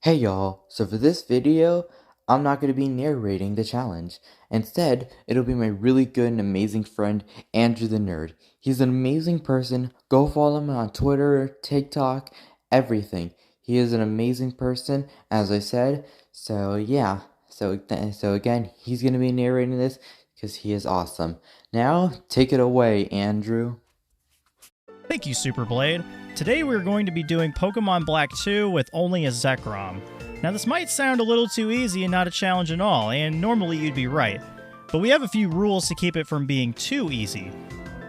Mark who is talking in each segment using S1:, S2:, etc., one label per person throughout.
S1: Hey y'all, so for this video, I'm not going to be narrating the challenge. Instead, it'll be my really good and amazing friend, Andrew the Nerd. He's an amazing person. Go follow him on Twitter, TikTok, everything. He is an amazing person, as I said. So yeah, so again, he's going to be narrating this because he is awesome. Now, take it away, Andrew.
S2: Thank you, Superblade. Today we're going to be doing Pokemon Black 2 with only a Zekrom. Now this might sound a little too easy and not a challenge at all, and normally you'd be right, but we have a few rules to keep it from being too easy.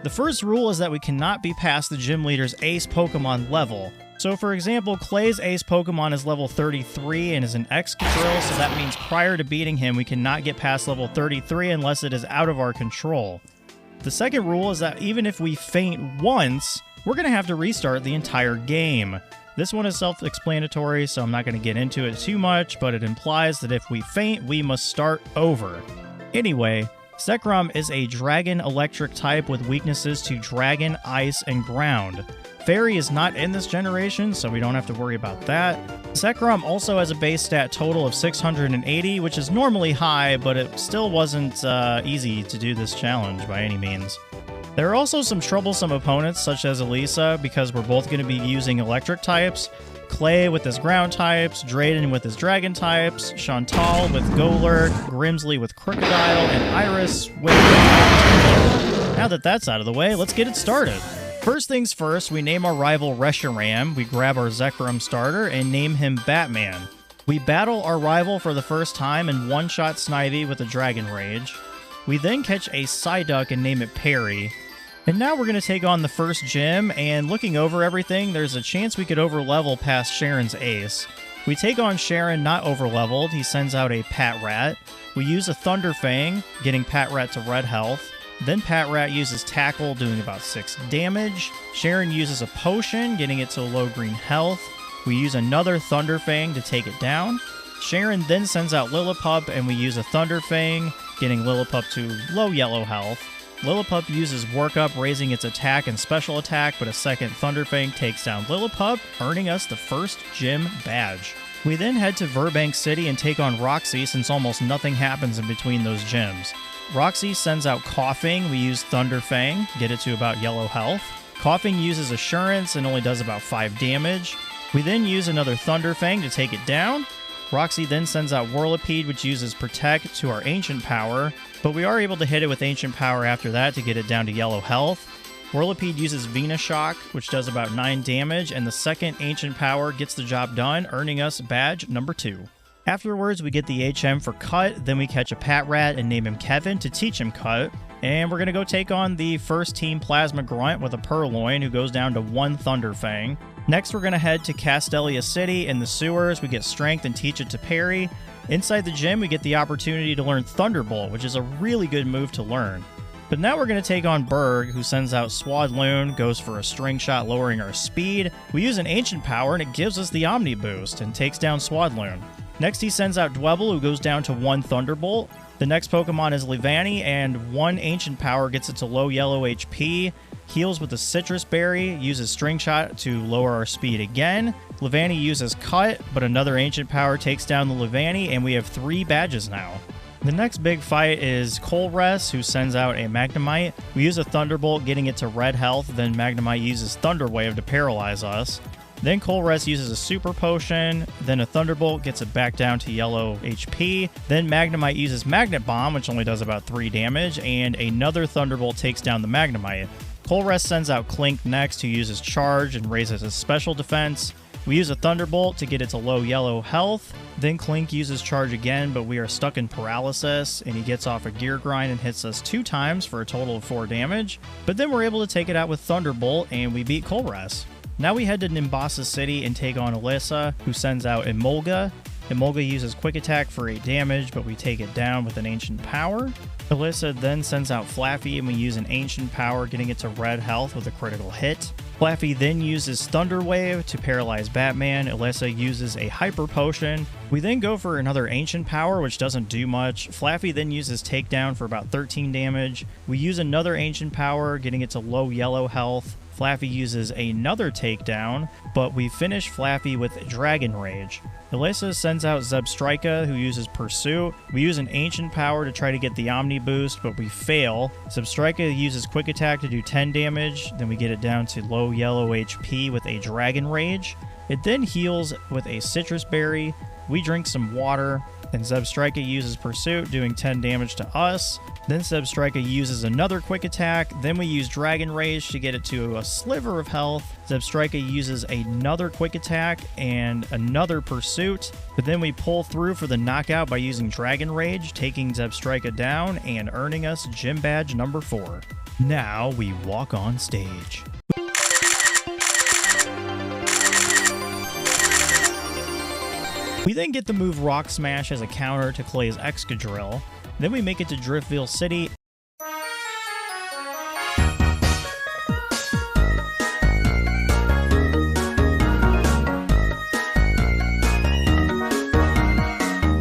S2: The first rule is that we cannot be past the gym leader's ace Pokemon level. So for example, Clay's ace Pokemon is level 33 and is an Excadrill, so that means prior to beating him we cannot get past level 33 unless it is out of our control. The second rule is that even if we faint once, we're going to have to restart the entire game. This one is self-explanatory, so I'm not going to get into it too much, but it implies that if we faint, we must start over. Anyway, Zekrom is a Dragon Electric type with weaknesses to Dragon, Ice, and Ground. Fairy is not in this generation, so we don't have to worry about that. Zekrom also has a base stat total of 680, which is normally high, but it still wasn't easy to do this challenge by any means. There are also some troublesome opponents, such as Elisa, because we're both going to be using electric types, Clay with his ground types, Drayden with his dragon types, Chantal with Golurk, Grimsley with Crocodile, and Iris with... Now that that's out of the way, let's get it started. First things first, we name our rival Reshiram, we grab our Zekrom starter, and name him Batman. We battle our rival for the first time and one-shot Snivy with a Dragon Rage. We then catch a Psyduck and name it Perry. And now we're going to take on the first gym, and looking over everything, there's a chance we could overlevel past Sharon's ace. We take on Sharon not overleveled, he sends out a Patrat. We use a Thunder Fang, getting Patrat to red health. Then Patrat uses Tackle, doing about 6 damage. Sharon uses a Potion, getting it to low green health. We use another Thunder Fang to take it down. Sharon then sends out Lillipup, and we use a Thunder Fang, getting Lillipup to low yellow health. Lillipup uses Work Up, raising its attack and special attack, but a second Thunder Fang takes down Lillipup, earning us the first gym badge. We then head to Verbank City and take on Roxy, since almost nothing happens in between those gyms. Roxy sends out Coughing, we use Thunder Fang, get it to about yellow health. Coughing uses Assurance and only does about 5 damage. We then use another Thunder Fang to take it down. Roxy then sends out Whirlipede, which uses Protect to our Ancient Power, but we are able to hit it with Ancient Power after that to get it down to yellow health. Whirlipede uses Venushock, which does about 9 damage, and the second Ancient Power gets the job done, earning us badge number 2. Afterwards, we get the HM for Cut, then we catch a Patrat and name him Kevin to teach him Cut, and we're going to go take on the first Team Plasma Grunt with a Purloin, who goes down to 1 Thunder Fang. Next, we're going to head to Castelia City. In the sewers, we get Strength and teach it to Perry. Inside the gym, we get the opportunity to learn Thunderbolt, which is a really good move to learn. But now we're going to take on Berg, who sends out Swadloon, goes for a String Shot lowering our speed. We use an Ancient Power and it gives us the Omni Boost and takes down Swadloon. Next, he sends out Dwebble, who goes down to 1 Thunderbolt. The next Pokemon is Levani, and 1 Ancient Power gets it to low yellow HP. Heals with a Citrus Berry, uses String Shot to lower our speed again. Levani uses Cut, but another Ancient Power takes down the Levani, and we have 3 badges now. The next big fight is Colress, who sends out a Magnemite. We use a Thunderbolt, getting it to red health, then Magnemite uses Thunder Wave to paralyze us. Then Colress uses a Super Potion, then a Thunderbolt gets it back down to yellow HP. Then Magnemite uses Magnet Bomb, which only does about 3 damage, and another Thunderbolt takes down the Magnemite. Colress sends out Clink next, who uses Charge and raises his special defense. We use a Thunderbolt to get it to low yellow health. Then Clink uses Charge again, but we are stuck in Paralysis, and he gets off a Gear Grind and hits us 2 times for a total of 4 damage. But then we're able to take it out with Thunderbolt, and we beat Colress. Now we head to Nimbasa City and take on Alyssa, who sends out Emolga. Emolga uses Quick Attack for 8 damage, but we take it down with an Ancient Power. Alyssa then sends out Flaffy, and we use an Ancient Power, getting it to red health with a critical hit. Flaffy then uses Thunder Wave to paralyze Batman. Alyssa uses a Hyper Potion. We then go for another Ancient Power, which doesn't do much. Flaffy then uses Takedown for about 13 damage. We use another Ancient Power, getting it to low yellow health. Flaffy uses another takedown, but we finish Flaffy with Dragon Rage. Elisa sends out Zebstrika, who uses Pursuit. We use an Ancient Power to try to get the Omni Boost, but we fail. Zebstrika uses Quick Attack to do 10 damage, then we get it down to low yellow HP with a Dragon Rage. It then heals with a Citrus Berry. We drink some water, and Zebstrika uses Pursuit, doing 10 damage to us. Then Zebstrika uses another Quick Attack, then we use Dragon Rage to get it to a sliver of health. Zebstrika uses another Quick Attack and another Pursuit, but then we pull through for the knockout by using Dragon Rage, taking Zebstrika down and earning us Gym Badge number 4. Now we walk on stage. We then get the move Rock Smash as a counter to Clay's Excadrill. Then we make it to Driftville City.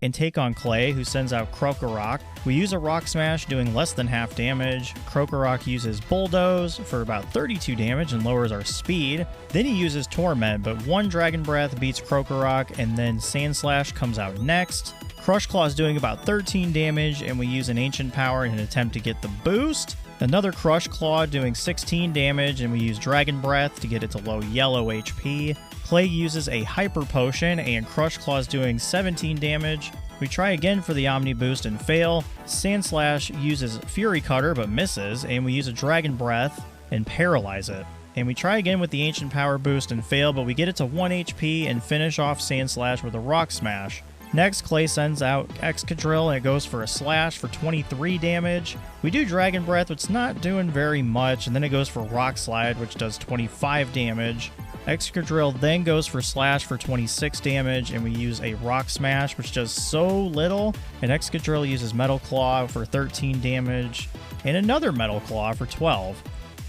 S2: And take on Clay, who sends out Krokorok. We use a Rock Smash, doing less than half damage. Krokorok uses Bulldoze for about 32 damage and lowers our speed. Then he uses Torment, but one Dragon Breath beats Krokorok, and then Sandslash comes out next. Crush Claw is doing about 13 damage, and we use an Ancient Power in an attempt to get the boost. Another Crush Claw doing 16 damage, and we use Dragon Breath to get it to low yellow HP. Clay uses a Hyper Potion, and Crush Claw is doing 17 damage. We try again for the Omni Boost and fail. Sandslash uses Fury Cutter but misses, and we use a Dragon Breath and paralyze it. And we try again with the Ancient Power boost and fail, but we get it to 1 HP and finish off Sandslash with a Rock Smash. Next, Clay sends out Excadrill, and it goes for a Slash for 23 damage. We do Dragon Breath, which is not doing very much, and then it goes for Rock Slide, which does 25 damage. Excadrill then goes for Slash for 26 damage, and we use a Rock Smash, which does so little. And Excadrill uses Metal Claw for 13 damage, and another Metal Claw for 12.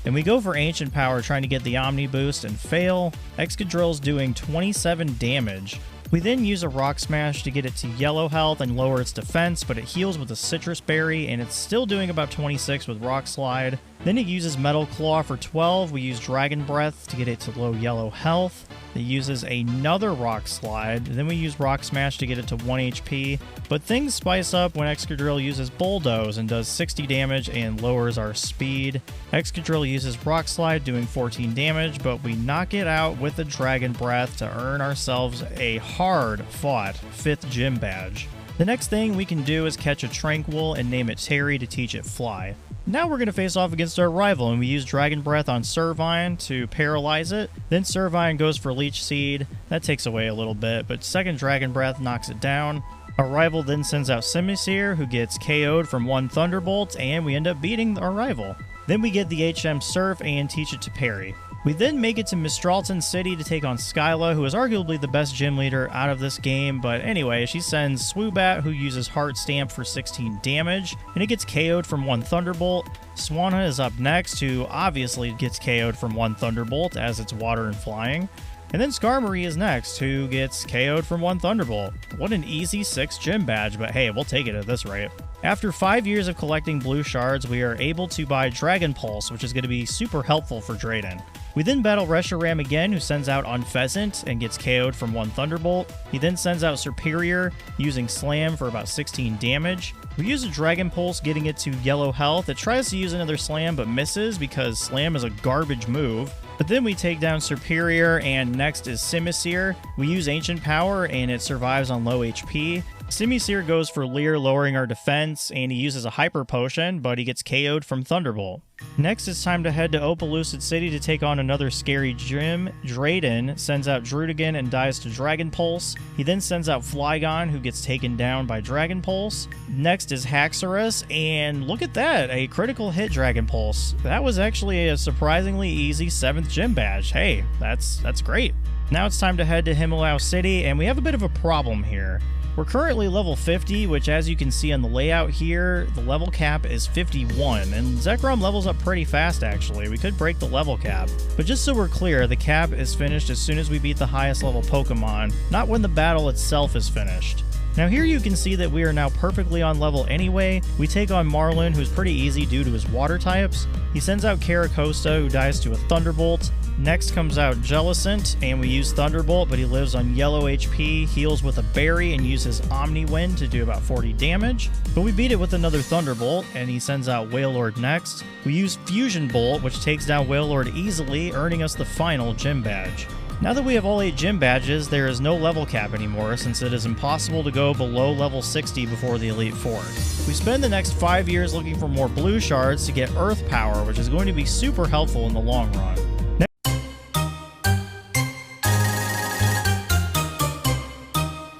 S2: And we go for Ancient Power, trying to get the Omni Boost and fail. Excadrill's doing 27 damage. We then use a Rock Smash to get it to yellow health and lower its defense, but it heals with a Citrus Berry, and it's still doing about 26 with Rock Slide. Then it uses Metal Claw for 12. We use Dragon Breath to get it to low yellow health. It uses another Rock Slide. Then we use Rock Smash to get it to 1 HP. But things spice up when Excadrill uses Bulldoze and does 60 damage and lowers our speed. Excadrill uses Rock Slide, doing 14 damage, but we knock it out with a Dragon Breath to earn ourselves a hard-fought 5th Gym Badge. The next thing we can do is catch a Tranquil and name it Terry to teach it Fly. Now we're going to face off against our rival, and we use Dragon Breath on Servine to paralyze it. Then Servine goes for Leech Seed. That takes away a little bit, but second Dragon Breath knocks it down. Our rival then sends out Simisear, who gets KO'd from 1 Thunderbolt, and we end up beating our rival. Then we get the HM Surf and teach it to parry. We then make it to Mistralton City to take on Skyla, who is arguably the best gym leader out of this game, but anyway, she sends Swoobat, who uses Heart Stamp for 16 damage, and it gets KO'd from 1 Thunderbolt. Swanna is up next, who obviously gets KO'd from 1 Thunderbolt, as it's water and flying. And then Skarmory is next, who gets KO'd from 1 Thunderbolt. What an easy 6 gym badge, but hey, we'll take it at this rate. After 5 years of collecting blue shards, we are able to buy Dragon Pulse, which is going to be super helpful for Drayden. We then battle Reshiram again, who sends out Unpheasant and gets KO'd from 1 Thunderbolt. He then sends out Superior, using Slam for about 16 damage. We use a Dragon Pulse, getting it to yellow health. It tries to use another Slam, but misses because Slam is a garbage move. But then we take down Superior, and next is Simisear. We use Ancient Power, and it survives on low HP. Simisear goes for Leer, lowering our defense, and he uses a Hyper Potion, but he gets KO'd from Thunderbolt. Next, it's time to head to Opelucid City to take on another scary gym. Drayden sends out Druddigon and dies to Dragon Pulse. He then sends out Flygon, who gets taken down by Dragon Pulse. Next is Haxorus, and look at that, a critical hit Dragon Pulse. That was actually a surprisingly easy 7th gym badge. Hey, that's great. Now it's time to head to Himmelau City, and we have a bit of a problem here. We're currently level 50, which as you can see on the layout here, the level cap is 51, and Zekrom levels up pretty fast actually. We could break the level cap. But just so we're clear, the cap is finished as soon as we beat the highest level Pokemon, not when the battle itself is finished. Now here you can see that we are now perfectly on level anyway. We take on Marlin, who's pretty easy due to his water types. He sends out Caracosta, who dies to a Thunderbolt. Next comes out Jellicent, and we use Thunderbolt, but he lives on yellow HP, heals with a berry, and uses Omni Wind to do about 40 damage. But we beat it with another Thunderbolt, and he sends out Wailord next. We use Fusion Bolt, which takes down Wailord easily, earning us the final gym badge. Now that we have all 8 gym badges, there is no level cap anymore, since it is impossible to go below level 60 before the Elite Four. We spend the next 5 years looking for more blue shards to get Earth Power, which is going to be super helpful in the long run.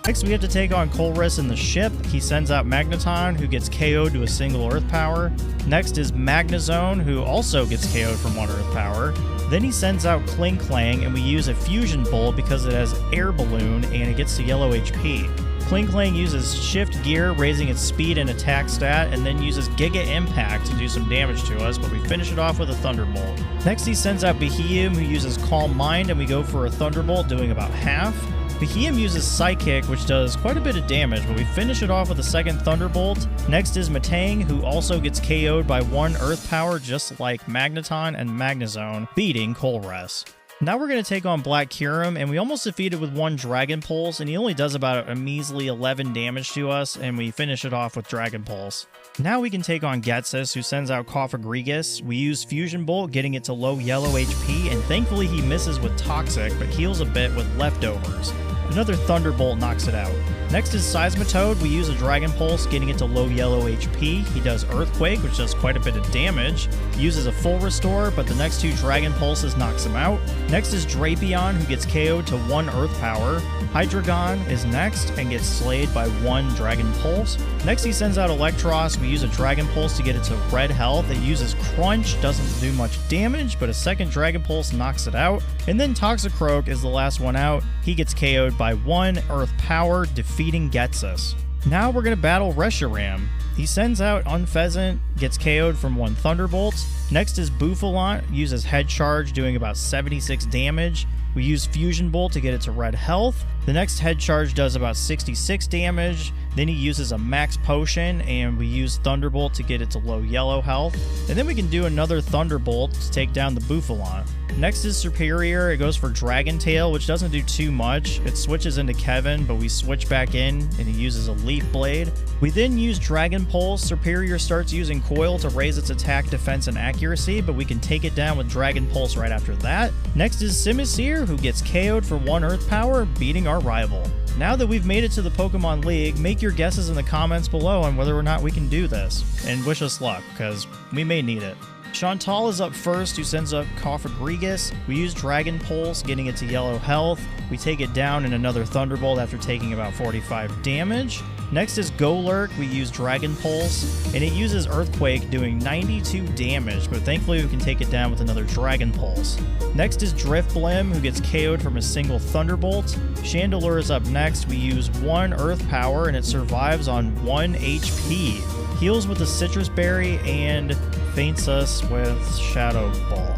S2: Next, we have to take on Colress in the ship. He sends out Magneton, who gets KO'd to a single Earth Power. Next is Magnezone, who also gets KO'd from 1 Earth Power. Then he sends out Kling Klang, and we use a Fusion Bolt because it has Air Balloon, and it gets to yellow HP. Kling Klang uses Shift Gear, raising its speed and attack stat, and then uses Giga Impact to do some damage to us, but we finish it off with a Thunderbolt. Next, he sends out Beheeyem, who uses Calm Mind, and we go for a Thunderbolt, doing about half. Beheeyem uses Psychic, which does quite a bit of damage, but we finish it off with a second Thunderbolt. Next is Metang, who also gets KO'd by 1 Earth Power, just like Magneton and Magnezone, beating Colress. Now we're going to take on Black Kyurem, and we almost defeated with 1 Dragon Pulse, and he only does about a measly 11 damage to us, and we finish it off with Dragon Pulse. Now we can take on Getsis, who sends out Cofagrigus. We use Fusion Bolt, getting it to low yellow HP, and thankfully he misses with Toxic, but heals a bit with Leftovers. Another Thunderbolt knocks it out. Next is Seismitoad. We use a Dragon Pulse, getting it to low yellow HP. He does Earthquake, which does quite a bit of damage. He uses a full restore, but the next 2 Dragon Pulses knocks him out. Next is Drapion, who gets KO'd to 1 Earth Power. Hydreigon is next and gets slayed by 1 Dragon Pulse. Next he sends out Electros. We use a Dragon Pulse to get it to red health. It uses Crunch, doesn't do much damage, but a second Dragon Pulse knocks it out. And then Toxicroak is the last one out. He gets KO'd by 1 Earth Power, defeating Getsis. Now we're going to battle Reshiram. He sends out Unpheasant, gets KO'd from 1 Thunderbolt. Next is Bouffalant, uses Head Charge, doing about 76 damage. We use Fusion Bolt to get it to red health. The next Head Charge does about 66 damage. Then he uses a Max Potion, and we use Thunderbolt to get it to low yellow health. And then we can do another Thunderbolt to take down the Bouffalant. Next is Superior. It goes for Dragon Tail, which doesn't do too much. It switches into Kevin, but we switch back in, and he uses a Leaf Blade. We then use Dragon Pulse. Superior starts using Coil to raise its attack, defense, and accuracy, but we can take it down with Dragon Pulse right after that. Next is Simisear, who gets KO'd for 1 Earth Power, beating our rival. Now that we've made it to the Pokemon League, make your guesses in the comments below on whether or not we can do this, and wish us luck, because we may need it. Chantal is up first, who sends up Cofagrigus. We use Dragon Pulse, getting it to yellow health. We take it down in another Thunderbolt after taking about 45 damage. Next is Golurk. We use Dragon Pulse, and it uses Earthquake, doing 92 damage, but thankfully we can take it down with another Dragon Pulse. Next is Drifblim, who gets KO'd from a single Thunderbolt. Chandelure is up next. We use 1 Earth Power, and it survives on 1 HP. Heals with a Citrus Berry, and faints us with Shadow Ball.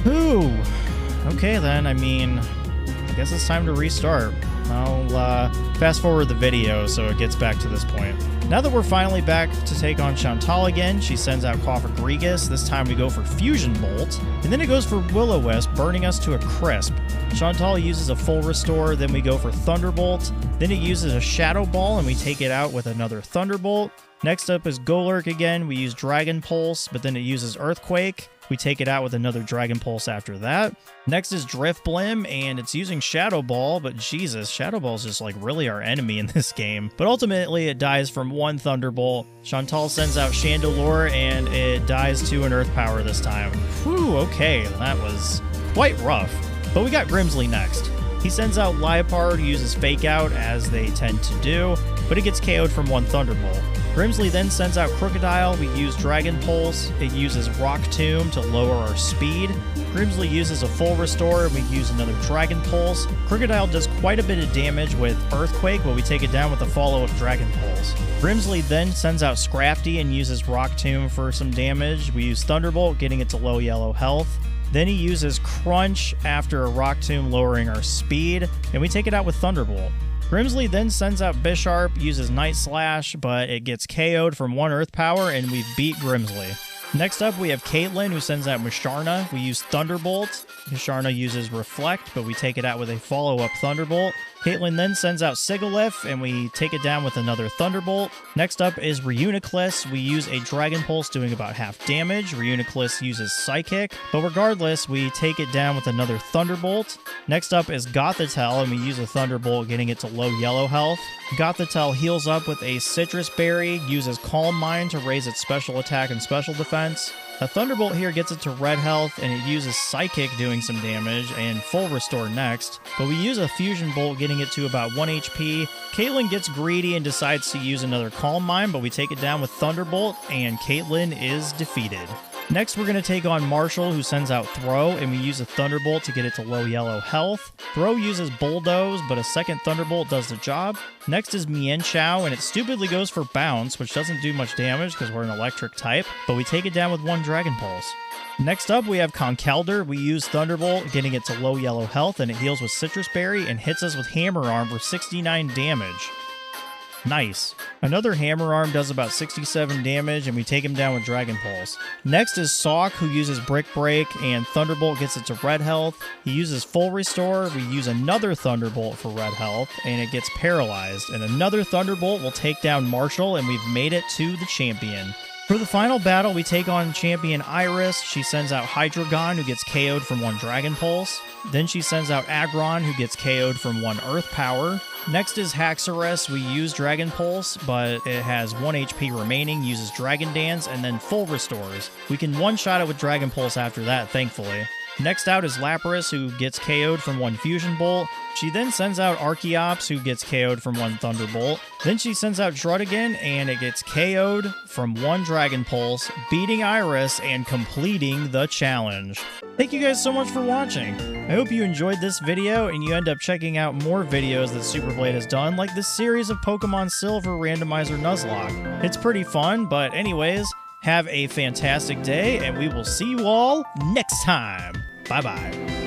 S2: Whew. Okay then, I mean, I guess it's time to restart. I'll fast forward the video so it gets back to this point. Now that we're finally back to take on Chantal again, she sends out Cofagrigus. This time we go for Fusion Bolt, and then it goes for Will-O-Wisp, burning us to a crisp. Chantal uses a full restore, then we go for Thunderbolt, then it uses a Shadow Ball, and we take it out with another Thunderbolt. Next up is Golurk again. We use Dragon Pulse, but then it uses Earthquake. We take it out with another Dragon Pulse after that. Next is Drifblim, and it's using Shadow Ball, but Jesus, Shadow Ball is just like really our enemy in this game. But ultimately, it dies from 1 Thunderbolt. Chantal sends out Chandelure, and it dies to an Earth Power this time. Whew, okay, that was quite rough. But we got Grimsley next. He sends out Liepard, who uses Fake Out, as they tend to do, but it gets KO'd from 1 Thunderbolt. Grimsley then sends out Crocodile. We use Dragon Pulse. It uses Rock Tomb to lower our speed. Grimsley uses a full restore, and we use another Dragon Pulse. Crocodile does quite a bit of damage with Earthquake, but we take it down with a follow-up Dragon Pulse. Grimsley then sends out Scrafty and uses Rock Tomb for some damage. We use Thunderbolt, getting it to low yellow health. Then he uses Crunch after a Rock Tomb, lowering our speed, and we take it out with Thunderbolt. Grimsley then sends out Bisharp, uses Night Slash, but it gets KO'd from 1 Earth Power, and we've beat Grimsley. Next up, we have Caitlyn, who sends out Musharna. We use Thunderbolt. Musharna uses Reflect, but we take it out with a follow-up Thunderbolt. Caitlyn then sends out Sigilyph, and we take it down with another Thunderbolt. Next up is Reuniclus. We use a Dragon Pulse, doing about half damage. Reuniclus uses Psychic, but regardless, we take it down with another Thunderbolt. Next up is Gothitelle, and we use a Thunderbolt, getting it to low yellow health. Gothitelle heals up with a Citrus Berry, uses Calm Mind to raise its special attack and special defense. A Thunderbolt here gets it to red health, and it uses Psychic, doing some damage, and Full Restore next. But we use a Fusion Bolt, getting it to about 1 HP. Caitlyn gets greedy and decides to use another Calm Mind, but we take it down with Thunderbolt, and Caitlyn is defeated. Next, we're going to take on Marshall, who sends out Throw, and we use a Thunderbolt to get it to low yellow health. Throw uses Bulldoze, but a second Thunderbolt does the job. Next is Mienshao, and it stupidly goes for Bounce, which doesn't do much damage because we're an electric type, but we take it down with 1 Dragon Pulse. Next up, we have Conkeldurr. We use Thunderbolt, getting it to low yellow health, and it heals with Citrus Berry and hits us with Hammer Arm for 69 damage. Nice. Another Hammer Arm does about 67 damage, and we take him down with Dragon Pulse. Next is Sawk, who uses Brick Break, and Thunderbolt gets it to red health. He uses Full Restore. We use another Thunderbolt for red health, and it gets paralyzed. And another Thunderbolt will take down Marshall, and we've made it to the champion. For the final battle, we take on champion Iris. She sends out Hydreigon, who gets KO'd from 1 Dragon Pulse. Then she sends out Aggron, who gets KO'd from 1 Earth Power. Next is Haxorus. We use Dragon Pulse, but it has 1 HP remaining, uses Dragon Dance, and then Full Restores. We can one-shot it with Dragon Pulse after that, thankfully. Next out is Lapras, who gets KO'd from 1 Fusion Bolt. She then sends out Archeops, who gets KO'd from 1 Thunderbolt. Then she sends out Druddigon, and it gets KO'd from 1 Dragon Pulse, beating Iris and completing the challenge. Thank you guys so much for watching. I hope you enjoyed this video and you end up checking out more videos that Superblade has done, like this series of Pokemon Silver Randomizer Nuzlocke. It's pretty fun, but anyways, have a fantastic day, and we will see you all next time. Bye-bye.